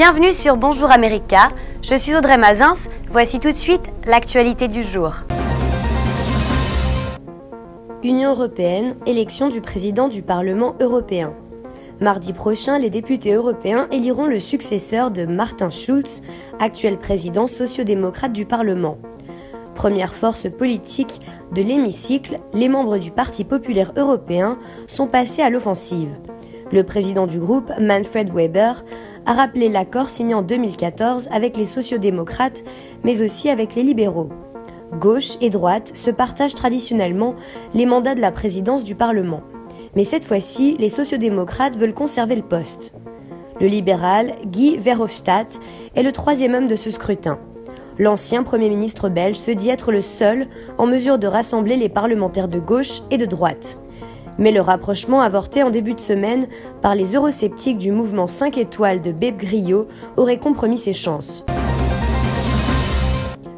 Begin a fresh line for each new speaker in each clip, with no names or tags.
Bienvenue sur Bonjour America, je suis Audrey Mazins, voici tout de suite l'actualité du jour. Union européenne, élection du président du Parlement européen. Mardi prochain, les députés européens éliront le successeur de Martin Schulz, actuel président socio-démocrate du Parlement. Première force politique de l'hémicycle, les membres du Parti populaire européen sont passés à l'offensive. Le président du groupe, Manfred Weber, a rappelé l'accord signé en 2014 avec les sociodémocrates, mais aussi avec les libéraux. Gauche et droite se partagent traditionnellement les mandats de la présidence du Parlement. Mais cette fois-ci, les sociodémocrates veulent conserver le poste. Le libéral Guy Verhofstadt est le troisième homme de ce scrutin. L'ancien Premier ministre belge se dit être le seul en mesure de rassembler les parlementaires de gauche et de droite. Mais le rapprochement avorté en début de semaine par les eurosceptiques du mouvement 5 étoiles de Beppe Grillo aurait compromis ses chances.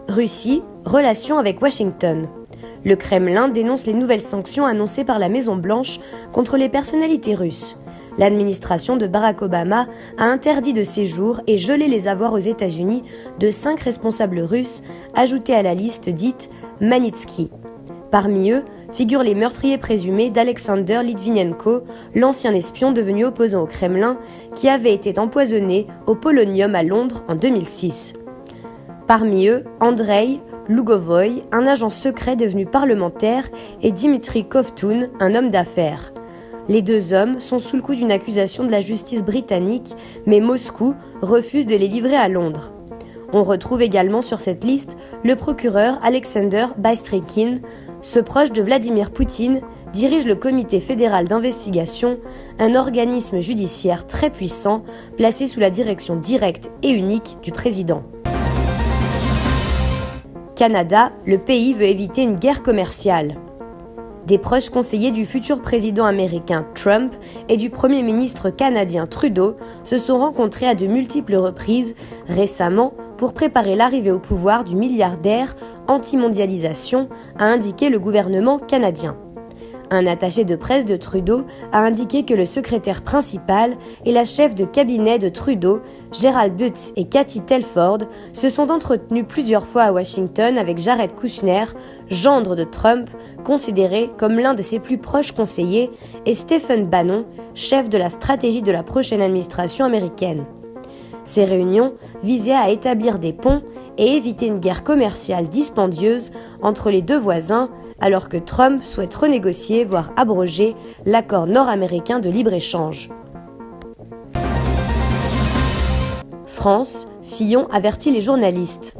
Russie, relations avec Washington. Le Kremlin dénonce les nouvelles sanctions annoncées par la Maison-Blanche contre les personnalités russes. L'administration de Barack Obama a interdit de séjour et gelé les avoirs aux États-Unis de 5 responsables russes ajoutés à la liste dite Magnitsky. Parmi eux figurent les meurtriers présumés d'Alexander Litvinenko, l'ancien espion devenu opposant au Kremlin, qui avait été empoisonné au polonium à Londres en 2006. Parmi eux, Andrei Lugovoy, un agent secret devenu parlementaire, et Dimitri Kovtun, un homme d'affaires. Les deux hommes sont sous le coup d'une accusation de la justice britannique, mais Moscou refuse de les livrer à Londres. On retrouve également sur cette liste le procureur Alexander Bystrykin. Ce proche de Vladimir Poutine dirige le Comité fédéral d'investigation, un organisme judiciaire très puissant placé sous la direction directe et unique du président. Canada, le pays veut éviter une guerre commerciale. Des proches conseillers du futur président américain Trump et du Premier ministre canadien Trudeau se sont rencontrés à de multiples reprises récemment pour préparer l'arrivée au pouvoir du milliardaire anti-mondialisation, a indiqué le gouvernement canadien. Un attaché de presse de Trudeau a indiqué que le secrétaire principal et la chef de cabinet de Trudeau, Gerald Butts et Cathy Telford, se sont entretenus plusieurs fois à Washington avec Jared Kushner, gendre de Trump, considéré comme l'un de ses plus proches conseillers, et Stephen Bannon, chef de la stratégie de la prochaine administration américaine. Ces réunions visaient à établir des ponts et éviter une guerre commerciale dispendieuse entre les deux voisins, alors que Trump souhaite renégocier, voire abroger, l'accord nord-américain de libre-échange. France, Fillon avertit les journalistes.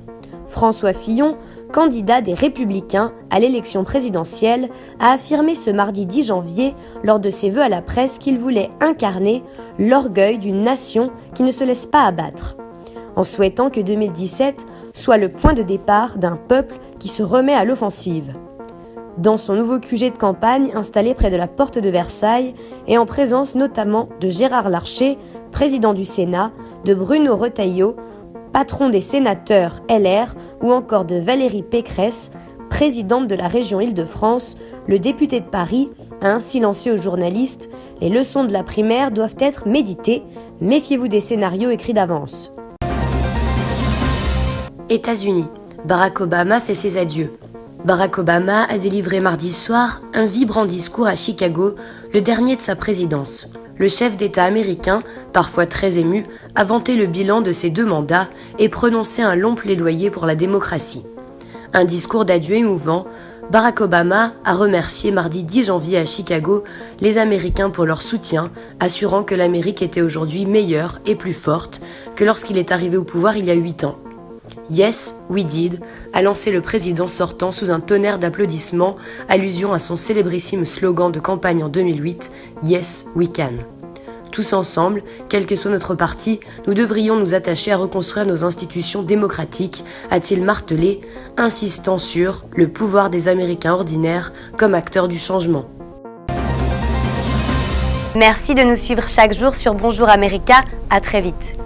François Fillon, candidat des Républicains à l'élection présidentielle, a affirmé ce mardi 10 janvier, lors de ses vœux à la presse, qu'il voulait incarner l'orgueil d'une nation qui ne se laisse pas abattre, en souhaitant que 2017 soit le point de départ d'un peuple qui se remet à l'offensive. Dans son nouveau QG de campagne installé près de la porte de Versailles et en présence notamment de Gérard Larcher, président du Sénat, de Bruno Retailleau, patron des sénateurs LR, ou encore de Valérie Pécresse, présidente de la région Île-de-France, le député de Paris a ainsi lancé aux journalistes « Les leçons de la primaire doivent être méditées, méfiez-vous des scénarios écrits d'avance ». États-Unis, Barack Obama fait ses adieux. Barack Obama a délivré mardi soir un vibrant discours à Chicago, le dernier de sa présidence. Le chef d'État américain, parfois très ému, a vanté le bilan de ses 2 mandats et prononcé un long plaidoyer pour la démocratie. Un discours d'adieu émouvant, Barack Obama a remercié mardi 10 janvier à Chicago les Américains pour leur soutien, assurant que l'Amérique était aujourd'hui meilleure et plus forte que lorsqu'il est arrivé au pouvoir il y a 8 ans. Yes, we did, a lancé le président sortant sous un tonnerre d'applaudissements, allusion à son célébrissime slogan de campagne en 2008, Yes, we can. Tous ensemble, quel que soit notre parti, nous devrions nous attacher à reconstruire nos institutions démocratiques, a-t-il martelé, insistant sur le pouvoir des Américains ordinaires comme acteurs du changement. Merci de nous suivre chaque jour sur Bonjour America, à très vite.